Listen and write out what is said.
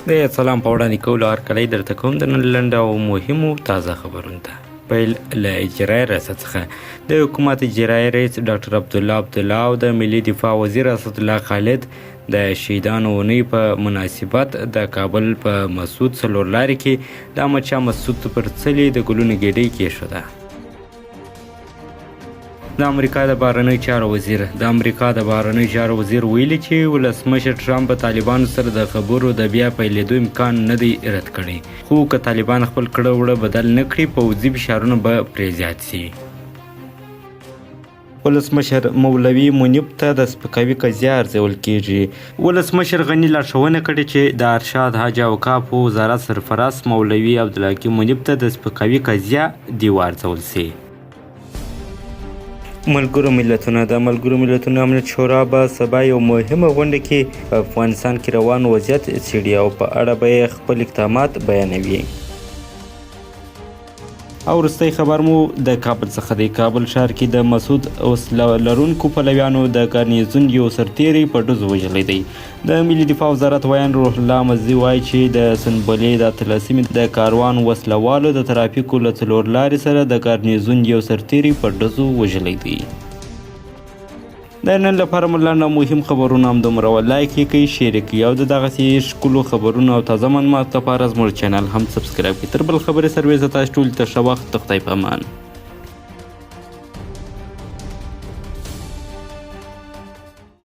د سلام په وړاندې کولو هرکلی درته کوم د نن لنډ او مهمو تازه خبرونو ته. پیل له اجرایي ریاست څخه د حکومت اجرایي رئیس ډاکټر عبدالله او د ملي دفاع وزیر اسدالله خالد د شهیدانو اونۍ په مناسبت د کابل په مسعود څلور لارې کې د احمدشاه مسعود پر څلي د ګلونو ګېډۍ کېښوده. د امریکا د بهرنیو چارو وزیر ویلي چې ولسمشر ټرمپ په طالبانو سره د خبرو د بیا پیلېدو امکان نه دی رد کړی، خو که طالبان خپل کړه وړه بدل نه کړي پوځي فشارونه به پرې زیات شي. ولسمشر مولوي منیب ته د سپکاوي قضیه ارزول کیږي. ولسمشر غني لارښوونه کړې چې د ارشاد حج او اوقافو وزارت سرپرست مولوي عبدالحکیم منیب ته د سپکاوي قضیه دی وارزول شي. ملګرو ملتونو امنیت شورا به سبا یو مهمه غونډه کې په افغانستان کې روان وضعیت څیړي او په اړه به یې خپل اقدامات بیانوي. او وروستی خبر مو د کابل څخه دی. کابل ښار کې د مسعود وسله لرونکو پلویانو د ګارنیزون یو سرتیری په ډزو وژلی دی. د ملي دفاع وزارت ویان روح الله مزي وایي چې د سنبلې د 13 د کاروان وسلوالو د ترافیکو له څلور لارې سره د ګارنیزون یو سرتیری په ډزو وژلی دی. د نن لپاره مو لنډ او مهم خبرونه همدومره وه. لایک یې کړئ، شیر یې کړئ او د دغسې ښکلو خبرونو او تازه معلوماتو لپاره زموږ چینل هم سبسکرایب کړئ. تر بل خبرې سرویزه تاسو ټولو ته ښه وخت. د خدای په امان.